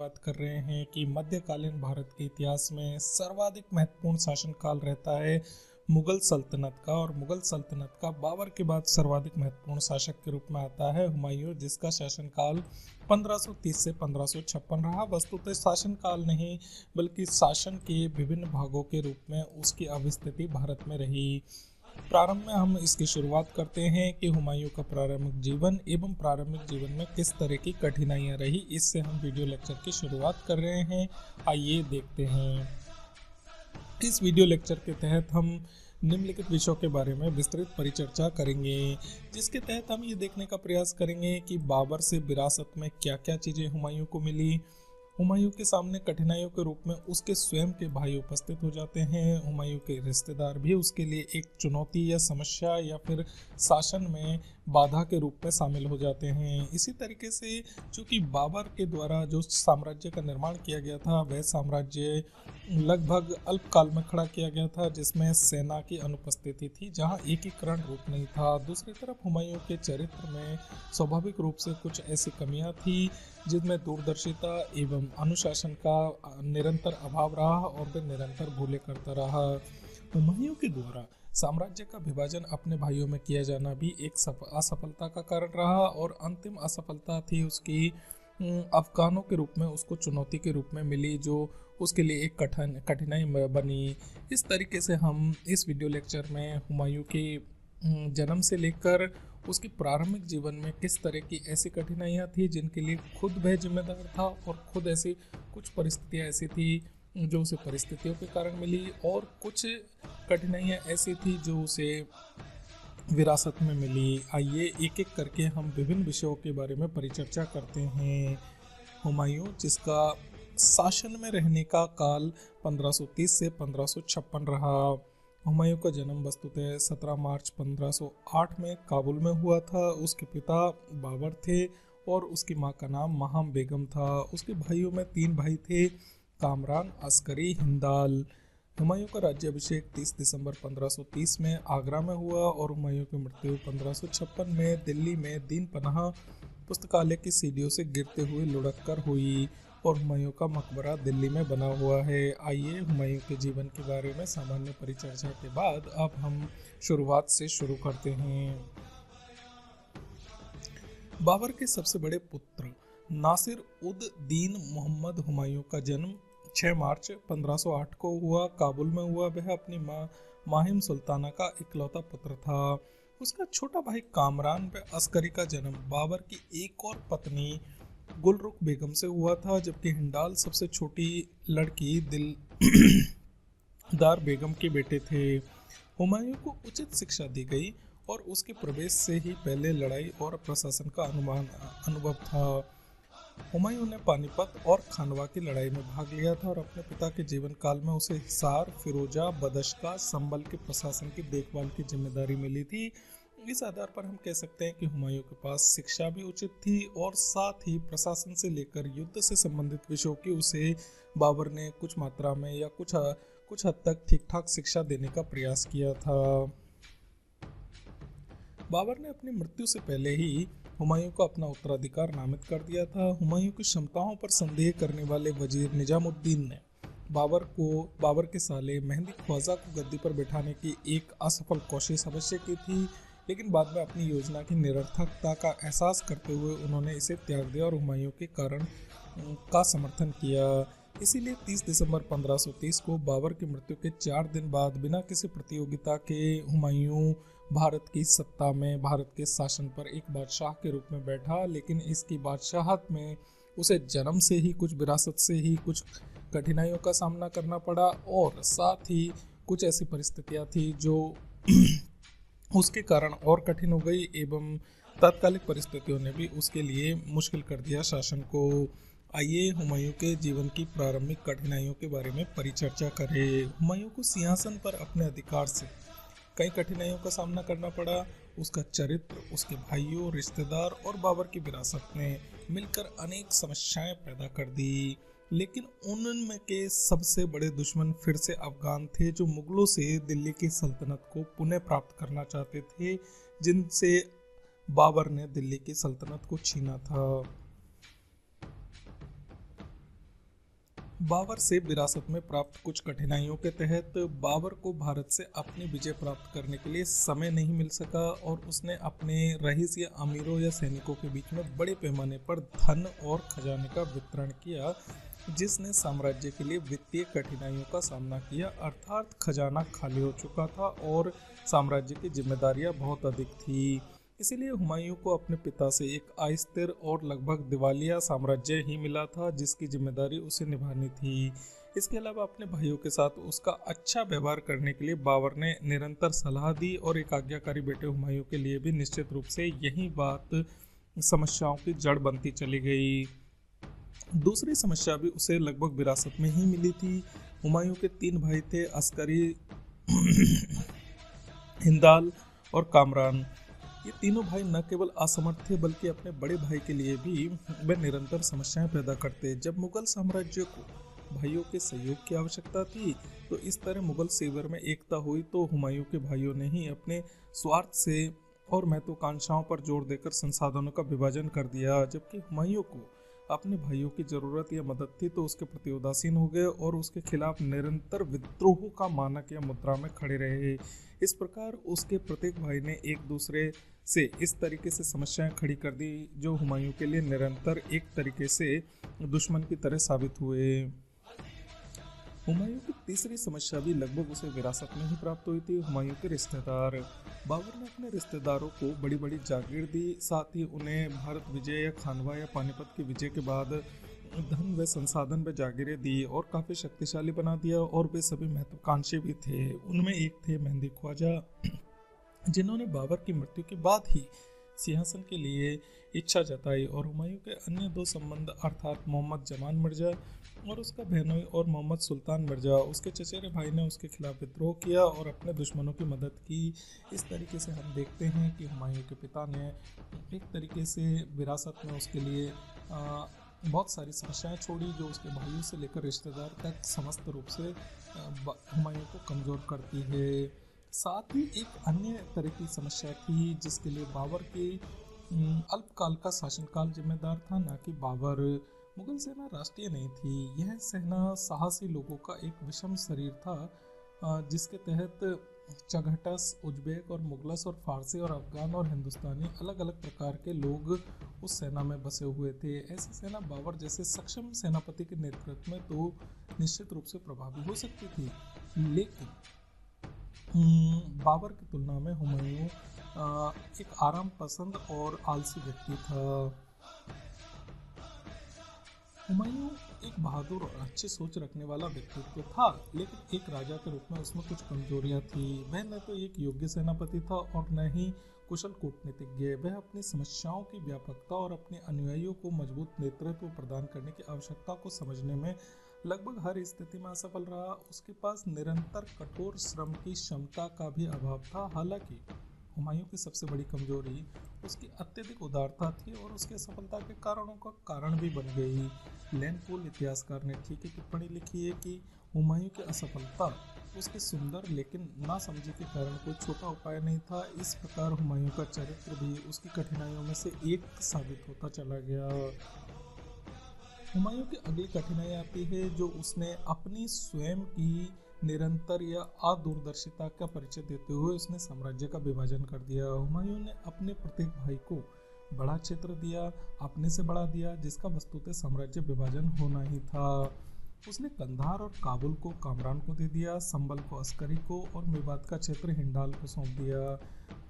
बात कर रहे हैं कि मध्यकालीन भारत के इतिहास में सर्वाधिक महत्वपूर्ण शासनकाल रहता है मुगल सल्तनत का। और मुगल सल्तनत का बाबर के बाद सर्वाधिक महत्वपूर्ण शासक के रूप में आता है हुमायूं, जिसका शासनकाल 1530 से 1556 रहा। वस्तुतः शासनकाल नहीं बल्कि शासन के विभिन्न भागों के रूप में उसकी अवस्थिति भारत में रही। प्रारंभ में हम इसकी शुरुआत करते हैं कि हुमायूं का प्रारंभिक जीवन एवं प्रारंभिक जीवन में किस तरह की कठिनाइयां रही। इससे हम वीडियो लेक्चर की शुरुआत कर रहे हैं। आइए देखते हैं। इस वीडियो लेक्चर के तहत हम निम्नलिखित विषयों के बारे में विस्तृत परिचर्चा करेंगे, जिसके तहत हम ये देखने का प्रयास करेंगे कि बाबर से विरासत में क्या क्या चीज़ें हुमायूं को मिली। हुमायूं के सामने कठिनाइयों के रूप में उसके स्वयं के भाई उपस्थित हो जाते हैं। हुमायूं के रिश्तेदार भी उसके लिए एक चुनौती या समस्या या फिर शासन में बाधा के रूप में शामिल हो जाते हैं। इसी तरीके से चूंकि बाबर के द्वारा जो साम्राज्य का निर्माण किया गया था वह साम्राज्य लगभग अल्पकाल में खड़ा किया गया था, जिसमें सेना की अनुपस्थिति थी, जहां एकीकरण रूप नहीं था। दूसरी तरफ हुमायूं के चरित्र में स्वाभाविक रूप से कुछ ऐसी कमियां थी जिनमें दूरदर्शिता एवं अनुशासन का निरंतर अभाव रहा और वे निरंतर भूले करता रहा। हुमायूं के द्वारा साम्राज्य का विभाजन अपने भाइयों में किया जाना भी एक असफलता का कारण रहा, और अंतिम असफलता थी उसकी अफगानों के रूप में उसको चुनौती के रूप में मिली, जो उसके लिए एक कठिनाई बनी। इस तरीके से हम इस वीडियो लेक्चर में हुमायूं के जन्म से लेकर उसके प्रारंभिक जीवन में किस तरह की ऐसी कठिनाइयाँ थी जिनके लिए खुद वह जिम्मेदार था, और खुद ऐसी कुछ परिस्थितियाँ ऐसी थी जो उसे परिस्थितियों के कारण मिली, और कुछ कठिनाइयाँ ऐसी थी जो उसे विरासत में मिली। आइए एक एक करके हम विभिन्न विषयों के बारे में परिचर्चा करते हैं। हुमायूं, जिसका शासन में रहने का काल 1530 से 1556 रहा। हुमायूं का जन्म वस्तुतः 17 मार्च 1508 में काबुल में हुआ था। उसके पिता बाबर थे और उसकी मां का नाम महाम बेगम था। उसके भाइयों में 3 भाई थे, कामरान, अस्करी, हिंदाल। हुमायूं का राज्याभिषेक 30 दिसंबर 1530 में आगरा में हुआ, और हुमायूं की मृत्यु 1556 में दिल्ली में दीन पनाह पुस्तकालय की सीढ़ियों से गिरते हुए लुढ़क कर हुई, और हुमायूं का मकबरा दिल्ली में बना हुआ है। आइए हुमायूं के जीवन के बारे में सामान्य परिचर्चा के बाद अब हम शुरुआत से शुरू करते हैं। बाबर के सबसे बड़े पुत्र नासिर उद दीन मोहम्मद हुमायूं का जन्म 6 मार्च 1508 को हुआ। काबुल में हुआ। वह अपनी मां माहिम सुल्ताना का इकलौता पुत्र था। उसका छोटा भाई कामरान व अस्करी का जन्म बाबर की एक और पत्नी गुलरुख बेगम से हुआ था, जबकि हिंडाल सबसे छोटी लड़की दिलदार बेगम के बेटे थे। हुमायूं को उचित शिक्षा दी गई और उसके प्रवेश से ही पहले लड़ाई और प्रशासन का अनुभव था। हुमायूं ने पानीपत और खानवा की लड़ाई में भाग लिया था, और अपने पिता के जीवन काल में उसे हिसार, फिरोजा, बदश्ता, संभल के प्रशासन की देखभाल की जिम्मेदारी मिली थी। इस आधार पर हम कह सकते हैं कि हुमायूं के पास शिक्षा भी उचित थी, और साथ ही प्रशासन से लेकर युद्ध से संबंधित विषयों की उसे बाबर ने कुछ मात्रा में या कुछ हद तक ठीक ठाक शिक्षा देने का प्रयास किया था। बाबर ने अपनी मृत्यु से पहले ही हुमायूं को अपना उत्तराधिकार नामित कर दिया था। हुमायूं की क्षमताओं पर संदेह करने वाले वजीर निजामुद्दीन ने बाबर के साले मेहंदी ख्वाजा को गद्दी पर बैठाने की एक असफल कोशिश अवश्य की थी, लेकिन बाद में अपनी योजना की निरर्थकता का एहसास करते हुए उन्होंने इसे त्याग दिया और हुमायूं के कारण का समर्थन किया। इसीलिए 30 दिसंबर 1530 को बाबर की मृत्यु के 4 दिन बाद बिना किसी प्रतियोगिता के हुमायूं भारत की सत्ता में भारत के शासन पर एक बादशाह के रूप में बैठा। लेकिन इसकी बादशाहत में उसे जन्म से ही कुछ विरासत से ही कुछ कठिनाइयों का सामना करना पड़ा, और साथ ही कुछ ऐसी परिस्थितियां थी जो उसके कारण और कठिन हो गई, एवं तात्कालिक परिस्थितियों ने भी उसके लिए मुश्किल कर दिया शासन को। आइए हुमायूं के जीवन की प्रारंभिक कठिनाइयों के बारे में परिचर्चा करें। हुमायूं को सिंहासन पर अपने अधिकार से कई कठिनाइयों का सामना करना पड़ा। उसका चरित्र, उसके भाइयों, रिश्तेदार और बाबर की विरासत ने मिलकर अनेक समस्याएं पैदा कर दी, लेकिन उनमें के सबसे बड़े दुश्मन फिर से अफगान थे, जो मुगलों से दिल्ली की सल्तनत को पुनः प्राप्त करना चाहते थे, जिनसे बाबर ने दिल्ली की सल्तनत को छीना था। बाबर से विरासत में प्राप्त कुछ कठिनाइयों के तहत बाबर को भारत से अपनी विजय प्राप्त करने के लिए समय नहीं मिल सका और उसने अपने रईस या अमीरों या सैनिकों के बीच में बड़े पैमाने पर धन और खजाने का वितरण किया, जिसने साम्राज्य के लिए वित्तीय कठिनाइयों का सामना किया। अर्थात खजाना खाली हो चुका था और साम्राज्य की जिम्मेदारियां बहुत अधिक थी। इसीलिए हुमायूं को अपने पिता से एक अस्थिर और लगभग दिवालिया साम्राज्य ही मिला था, जिसकी जिम्मेदारी उसे निभानी थी। इसके अलावा अपने भाइयों के साथ उसका अच्छा व्यवहार करने के लिए बाबर ने निरंतर सलाह दी और एक आज्ञाकारी बेटे हुमायूं के लिए भी निश्चित रूप से यही बात समस्याओं की जड़ बनती चली गई। दूसरी समस्या भी उसे लगभग विरासत में ही मिली थी। हुमायूं के 3 भाई थे, अस्करी, हिंदाल और कामरान। ये तीनों भाई न केवल असमर्थ थे बल्कि अपने बड़े भाई के लिए भी वे निरंतर समस्याएं पैदा करते। जब मुगल साम्राज्य को भाइयों के सहयोग की आवश्यकता थी तो इस तरह मुगल सेवर में एकता हुई तो हुमायूं के भाइयों ने ही अपने स्वार्थ से और महत्वाकांक्षाओं पर जोर देकर संसाधनों का विभाजन कर दिया। जबकि हुमायूं को अपने भाइयों की जरूरत या मदद थी तो उसके प्रति उदासीन हो गए और उसके खिलाफ निरंतर विद्रोह का मानक या मुद्रा में खड़े रहे। इस प्रकार उसके प्रत्येक भाई ने एक दूसरे से इस तरीके से समस्याएं खड़ी कर दी जो हुमायूं के लिए निरंतर एक तरीके से दुश्मन की तरह साबित हुए। हुमायूं की तीसरी समस्या भी लगभग उसे विरासत में ही प्राप्त हुई थी। हुमायूं के रिश्तेदार। बाबर ने अपने रिश्तेदारों को बड़ी बड़ी जागीर दी, साथ ही उन्हें भारत विजय या खानवा या पानीपत की विजय के बाद धन व संसाधन व जागीरें दी और काफ़ी शक्तिशाली बना दिया और वे सभी महत्वाकांक्षी भी थे। उनमें एक थे मेहंदी ख्वाजा, जिन्होंने बाबर की मृत्यु के बाद ही सिंहासन के लिए इच्छा जताई, और हुमायूं के अन्य 2 संबंध अर्थात मोहम्मद जमान मिर्जा और उसका बहनोई और मोहम्मद सुल्तान मिर्जा। उसके चचेरे भाई ने उसके खिलाफ विद्रोह किया और अपने दुश्मनों की मदद की। इस तरीके से हम देखते हैं कि हुमायूं के पिता ने एक तरीके से विरासत में उसके लिए बहुत सारी समस्याएं छोड़ी जो उसके भाइयों से लेकर रिश्तेदार तक समस्त रूप से हुमायूं को कमज़ोर करती है। साथ ही एक अन्य तरह की समस्या थी जिसके लिए बाबर के अल्पकाल का शासनकाल जिम्मेदार था, ना कि बाबर। मुगल सेना राष्ट्रीय नहीं थी। यह सेना साहसी लोगों का एक विषम शरीर था, जिसके तहत चगहटस, उज्बेक और मुगलस और फारसी और अफगान और हिंदुस्तानी अलग अलग प्रकार के लोग उस सेना में बसे हुए थे। ऐसी सेना बाबर जैसे सक्षम सेनापति के नेतृत्व में तो निश्चित रूप से प्रभावी हो सकती थी, लेकिन बाबर की तुलना में हुमायूं एक आराम पसंद और आलसी व्यक्ति था। हुमायूं एक बहादुर और अच्छी सोच रखने वाला व्यक्तित्व था, लेकिन एक राजा के रूप में उसमें कुछ कमजोरियां थी। वह न तो एक योग्य सेनापति था और न ही कुशल कूटनीतिज्ञ। वह अपनी समस्याओं की व्यापकता और अपने अनुयायियों को मजबूत नेतृत्व प्रदान करने की आवश्यकता को समझने में लगभग हर स्थिति में असफल रहा। उसके पास निरंतर कठोर श्रम की क्षमता का भी अभाव था। हालांकि हुमायूं की सबसे बड़ी कमजोरी उसकी अत्यधिक उदारता थी और उसके सफलता के कारणों का कारण भी बन गई। लैंडपोल इतिहासकार ने ठीक ही टिप्पणी लिखी है कि हुमायूं की असफलता उसके सुंदर लेकिन नासमझी के कारण कोई छोटा उपाय नहीं था। इस प्रकार हुमायूं का चरित्र भी उसकी कठिनाइयों में से एक साबित होता चला गया। हुमायूं की अगली कठिनाई आती है जो उसने अपनी स्वयं की निरंतर या अदूरदर्शिता का परिचय देते हुए उसने साम्राज्य का विभाजन कर दिया। हुमायूं ने अपने प्रत्येक भाई को बड़ा क्षेत्र दिया, अपने से बड़ा दिया, जिसका वस्तुतः साम्राज्य विभाजन होना ही था। उसने कंधार और काबुल को कामरान को दे दिया, संबल को अस्करी को और मेवात का क्षेत्र हिंडाल को सौंप दिया।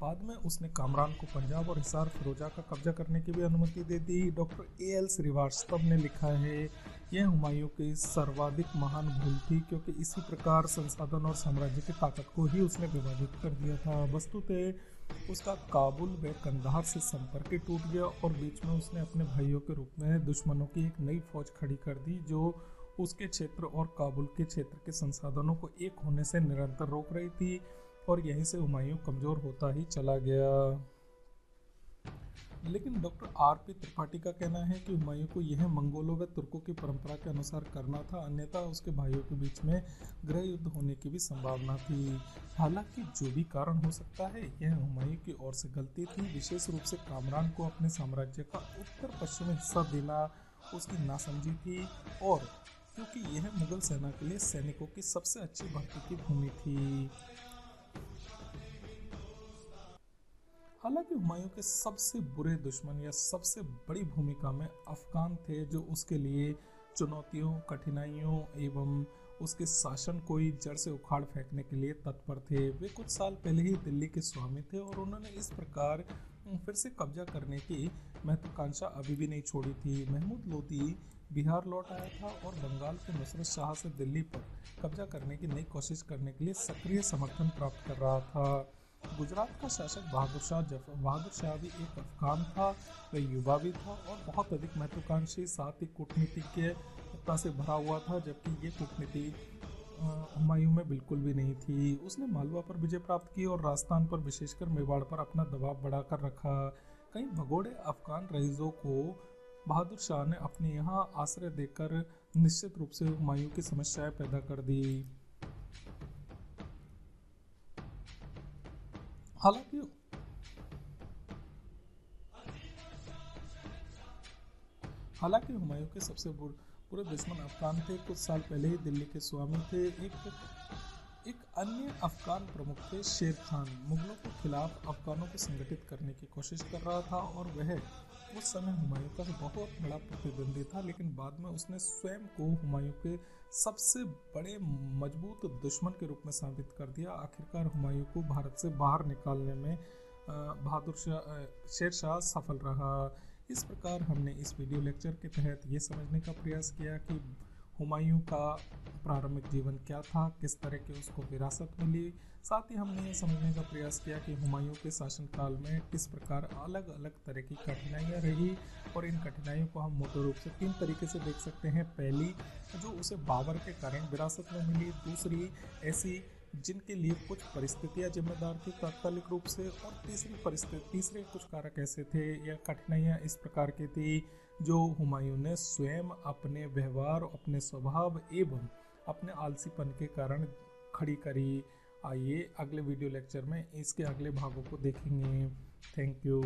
बाद में उसने कामरान को पंजाब और हिसार फिरोजा का कब्जा करने की भी अनुमति दे दी। Doctor A.L. श्रीवास्तव ने लिखा है, यह हुमायूं की सर्वाधिक महान भूल थी, क्योंकि इसी प्रकार संसाधन और साम्राज्य की ताकत को ही उसने विभाजित कर दिया था। वस्तुतः उसका काबुल व कंधार से संपर्क टूट गया और बीच में उसने अपने भाइयों के रूप में दुश्मनों की एक नई फौज खड़ी कर दी जो उसके क्षेत्र और काबुल के क्षेत्र के संसाधनों को एक होने से निरंतर रोक रही थी, और यहीं से हुमायूं कमजोर होता ही चला गया। लेकिन डॉक्टर R.P. त्रिपाठी का कहना है कि हुमायूं को यह मंगोलों व तुर्कों की परंपरा के अनुसार करना था, अन्यथा उसके भाइयों के बीच में गृह युद्ध होने की भी संभावना थी। हालांकि जो भी कारण हो सकता है, यह हुमायूं की ओर से गलती थी। विशेष रूप से कामरान को अपने साम्राज्य का उत्तर पश्चिमी हिस्सा देना उसकी नासमझी थी, और क्योंकि यह मुगल सेना के लिए सैनिकों की सबसे अच्छी भर्ती की भूमि थी। हालांकि हुमायूं के सबसे बुरे दुश्मन या सबसे बड़ी भूमिका में अफगान थे, जो उसके लिए चुनौतियों, कठिनाइयों एवं उसके शासन को ही जड़ से उखाड़ फेंकने के लिए तत्पर थे। वे कुछ साल पहले ही दिल्ली के स्वामी थे और उन्होंने इस प्रकार फिर से कब्जा करने की महत्वाकांक्षा अभी भी नहीं छोड़ी थी। महमूद लोदी बिहार लौट आया था और बंगाल के नुसरत शाह से दिल्ली पर कब्जा करने की नई कोशिश करने के लिए सक्रिय समर्थन प्राप्त कर रहा था। गुजरात का शासक बहादुर शाह भी एक अफगान था। वह युवा भी था और बहुत अधिक महत्वाकांक्षी, साथ ही कूटनीतिज्ञता से भरा हुआ था, जबकि ये कूटनीति हुमायूं में बिल्कुल भी नहीं थी। उसने मालवा पर विजय प्राप्त की और राजस्थान पर, विशेषकर मेवाड़ पर अपना दबाव बढ़ाकर रखा। कई भगोड़े अफगान रईसों को बहादुर शाह ने अपने यहाँ आश्रय देकर निश्चित रूप से हुमायूं की समस्याएं पैदा कर दी। हालांकि हालांकि हुमायूं के सबसे बुरे दुश्मन अफगान थे। कुछ साल पहले ही दिल्ली के स्वामी थे। एक अन्य अफगान प्रमुख थे शेर खान। मुगलों के खिलाफ अफगानों को संगठित करने की कोशिश कर रहा था और वह उस समय हुमायूं का बहुत बड़ा प्रतिद्वंदी था, लेकिन बाद में उसने स्वयं को हुमायूं के सबसे बड़े मजबूत दुश्मन के रूप में साबित कर दिया। आखिरकार हुमायूं को भारत से बाहर निकालने में शेर शाह सफल रहा। इस प्रकार हमने इस वीडियो लेक्चर के तहत ये समझने का प्रयास किया कि हुमायूं का प्रारंभिक जीवन क्या था, किस तरह की उसको विरासत मिली। साथ ही हमने ये समझने का प्रयास किया कि हुमायूं के शासनकाल में किस प्रकार अलग अलग तरह की कठिनाइयाँ रही, और इन कठिनाइयों को हम मुख्य रूप से 3 तरीके से देख सकते हैं। पहली, जो उसे बाबर के कारण विरासत में मिली। दूसरी, ऐसी जिनके लिए कुछ परिस्थितियां जिम्मेदार थी तात्कालिक रूप से। और तीसरे कुछ कारक ऐसे थे या कठिनाइयां इस प्रकार की थी जो हुमायूं ने स्वयं अपने व्यवहार, अपने स्वभाव एवं अपने आलसीपन के कारण खड़ी करी। आइए अगले वीडियो लेक्चर में इसके अगले भागों को देखेंगे। Thank you.